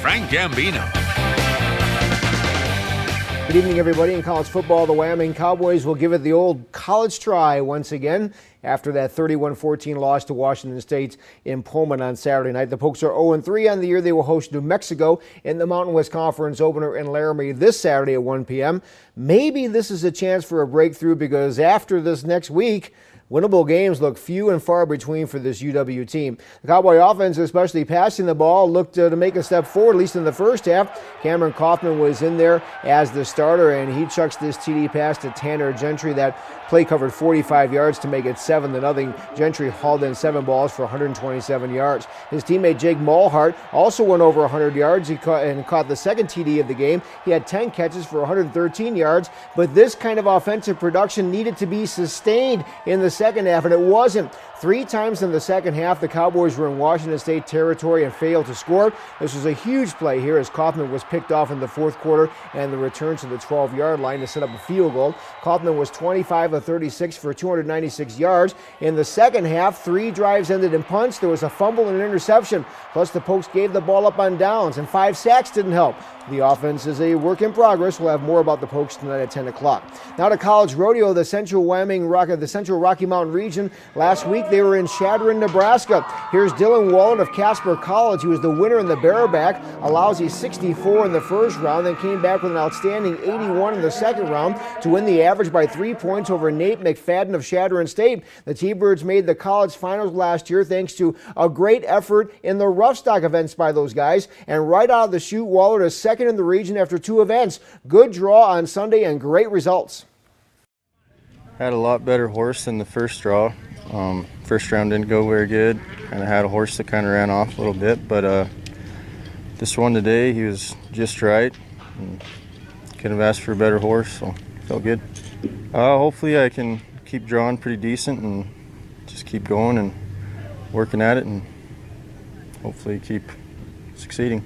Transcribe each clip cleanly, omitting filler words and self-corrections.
Frank Gambino. Good evening, everybody. In college football, the Wyoming Cowboys will give it the old college try once again after that 31-14 loss to Washington State in Pullman on Saturday night. The Pokes are 0-3 on the year. They will host New Mexico in the Mountain West Conference opener in Laramie this Saturday at 1 p.m. Maybe this is a chance for a breakthrough because after this next week, winnable games look few and far between for this UW team. The Cowboy offense, especially passing the ball, looked to make a step forward, at least in the first half. Cameron Kaufman was in there as the starter, and he chucks this TD pass to Tanner Gentry. That play covered 45 yards to make it 7-0. Gentry hauled in 7 balls for 127 yards. His teammate Jake Mulhart also went over 100 yards. He caught the second TD of the game. He had 10 catches for 113 yards, but this kind of offensive production needed to be sustained in the second half, and it wasn't. 3 times in the second half, the Cowboys were in Washington State territory and failed to score. This was a huge play here as Kaufman was picked off in the fourth quarter and the return to the 12-yard line to set up a field goal. Kaufman was 25 of 36 for 296 yards. In the second half, 3 drives ended in punts. There was a fumble and an interception. Plus, the Pokes gave the ball up on downs, and 5 sacks didn't help. The offense is a work in progress. We'll have more about the Pokes tonight at 10 o'clock. Now to college rodeo, the Central Rocky Mountain region. Last week, they were in Chadron, Nebraska. Here's Dylan Wallen of Casper College. He was the winner in the bareback, a lousy 64 in the first round, then came back with an outstanding 81 in the second round to win the average by 3 points over Nate McFadden of Chadron State. The T-Birds made the college finals last year thanks to a great effort in the rough stock events by those guys. And right out of the chute, Waller is second in the region after 2 events. Good draw on Sunday and great results. Had a lot better horse than the first draw. First round didn't go very good. Kind of had a horse that kind of ran off a little bit, but this one today, he was just right. Couldn't have asked for a better horse, so felt good. Hopefully I can keep drawing pretty decent and just keep going and working at it and hopefully keep succeeding.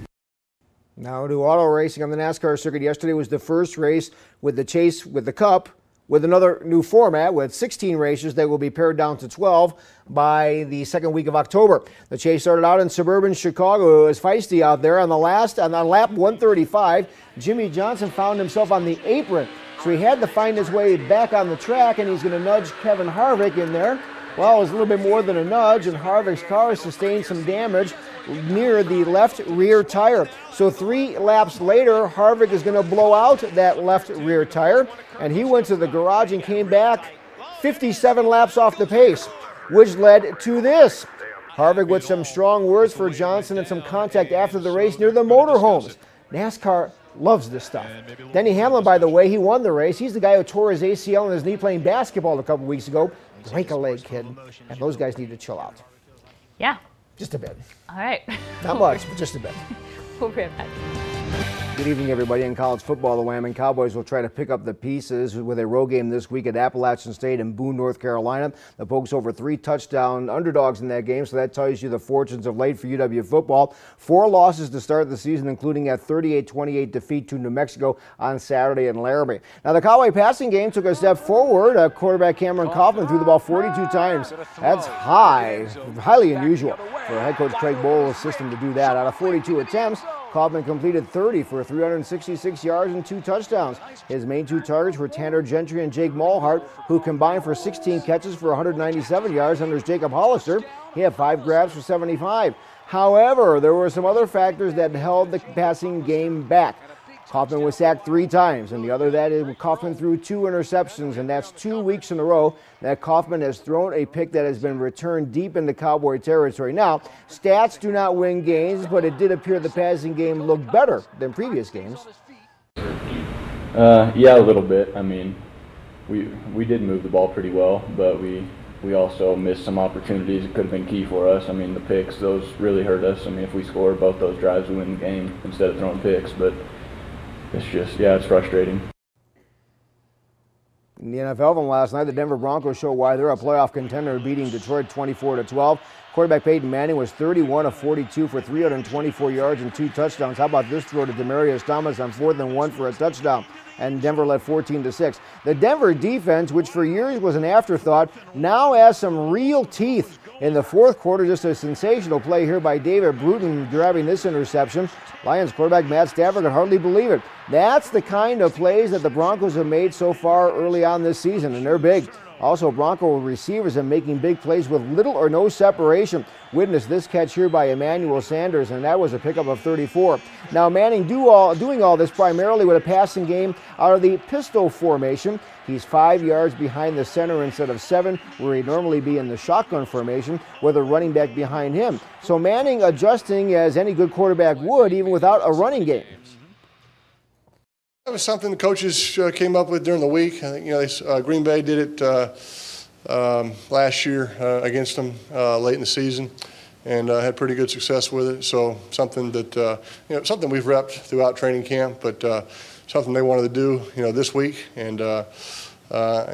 Now to auto racing on the NASCAR circuit. Yesterday was the first race with the Chase with the Cup, with another new format with 16 races that will be pared down to 12 by the second week of October. The Chase started out in suburban Chicago. It was feisty out there. On lap 135, Jimmy Johnson found himself on the apron, so he had to find his way back on the track, and he's going to nudge Kevin Harvick in there. Well, it was a little bit more than a nudge, and Harvick's car sustained some damage near the left rear tire. So 3 laps later, Harvick is going to blow out that left rear tire, and he went to the garage and came back 57 laps off the pace, which led to this. Harvick with some strong words for Johnson and some contact after the race near the motorhomes. NASCAR loves this stuff. Denny Hamlin, by the way, he won the race. He's the guy who tore his ACL and his knee playing basketball a couple weeks ago. Break a leg, kid. And those guys need to chill out. Yeah. Just a bit. All right. Not much, but just a bit. We'll be right back. Good evening, everybody. In college football, the Wyoming Cowboys will try to pick up the pieces with a road game this week at Appalachian State in Boone, North Carolina. The Pokes over 3 touchdown underdogs in that game, so that tells you the fortunes of late for UW football. 4 losses to start the season, including a 38-28 defeat to New Mexico on Saturday in Laramie. Now, the Cowboy passing game took a step forward. Quarterback Cameron Kaufman threw the ball 42 times. That's highly unusual for head coach Craig Bowles' system to do that. Out of 42 attempts, Kaufman completed 30 for 366 yards and 2 touchdowns. His main 2 targets were Tanner Gentry and Jake Mulhart, who combined for 16 catches for 197 yards. And there's Jacob Hollister. He had 5 grabs for 75. However, there were some other factors that held the passing game back. Kaufman was sacked 3 times, and the other that is Kaufman threw 2 interceptions, and that's 2 weeks in a row that Kaufman has thrown a pick that has been returned deep into Cowboy territory. Now, stats do not win games, but it did appear the passing game looked better than previous games. Yeah, a little bit. I mean, we did move the ball pretty well, but we also missed some opportunities that could have been key for us. I mean, the picks, those really hurt us. I mean, if we score both those drives, we win the game instead of throwing picks, but it's just, yeah, it's frustrating. In the NFL from last night, the Denver Broncos show why they're a playoff contender, beating Detroit 24-12. Quarterback Peyton Manning was 31 of 42 for 324 yards and 2 touchdowns. How about this throw to Demaryius Thomas on 4th and 1 for a touchdown? And Denver led 14-6. The Denver defense, which for years was an afterthought, now has some real teeth. In the fourth quarter, just a sensational play here by David Bruton grabbing this interception. Lions quarterback Matt Stafford could hardly believe it. That's the kind of plays that the Broncos have made so far early on this season, and they're big. Also, Bronco receivers are making big plays with little or no separation. Witness this catch here by Emmanuel Sanders, and that was a pickup of 34. Now, Manning doing all this primarily with a passing game out of the pistol formation. He's 5 yards behind the center instead of 7, where he'd normally be in the shotgun formation with a running back behind him. So Manning adjusting as any good quarterback would, even without a running game. That was something the coaches came up with during the week. I think Green Bay did it last year against them late in the season, and had pretty good success with it. So something that something we've repped throughout training camp, but something they wanted to do this week, and I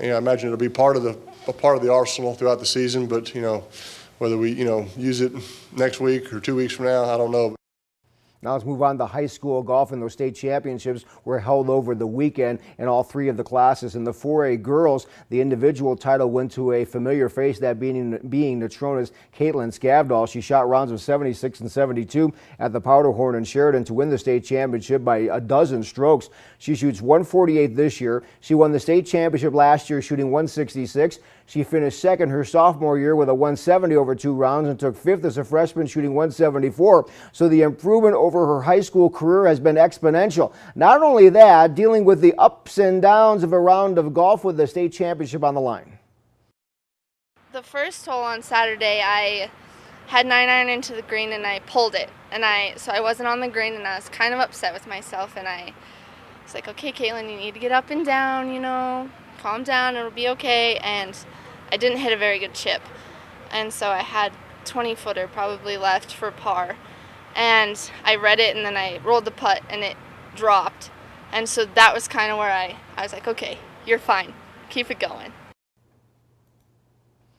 imagine it'll be part of the arsenal throughout the season. But whether we use it next week or 2 weeks from now, I don't know. Now let's move on to high school golf, and those state championships were held over the weekend in all 3 of the classes. In the 4A girls, the individual title went to a familiar face, that being Natrona's Caitlin Skavdal. She shot rounds of 76 and 72 at the Powderhorn in Sheridan to win the state championship by a dozen strokes. She shoots 148 this year. She won the state championship last year shooting 166. She finished second her sophomore year with a 170 over 2 rounds and took fifth as a freshman shooting 174. So the improvement over her high school career has been exponential. Not only that, dealing with the ups and downs of a round of golf with the state championship on the line. The first hole on Saturday, I had 9-iron into the green and I pulled it. So I wasn't on the green and I was kind of upset with myself, and I was like, okay, Caitlin, you need to get up and down, calm down, it'll be okay. And I didn't hit a very good chip, and so I had 20-footer probably left for par, and I read it and then I rolled the putt and it dropped, and so that was kind of where I was like, okay, you're fine, keep it going.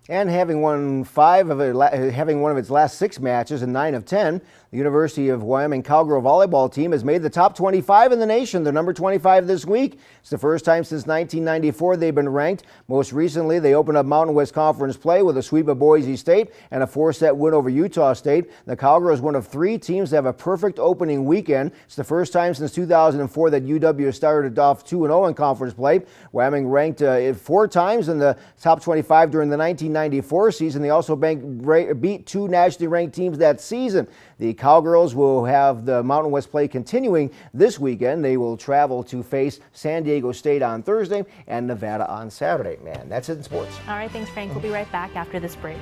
And having won one of its last 6 matches in 9 of 10, the University of Wyoming Cowgirl volleyball team has made the top 25 in the nation. They're number 25 this week. It's the first time since 1994 they've been ranked. Most recently, they opened up Mountain West Conference play with a sweep of Boise State and a 4-set win over Utah State. The Cowgirls one of 3 teams to have a perfect opening weekend. It's the first time since 2004 that UW started off 2-0 in conference play. Wyoming ranked 4 times in the top 25 during the 1994 season. They also beat 2 nationally ranked teams that season. The Cowgirls will have the Mountain West play continuing this weekend. They will travel to face San Diego State on Thursday and Nevada on Saturday. Man, that's it in sports. All right, thanks, Frank. We'll be right back after this break.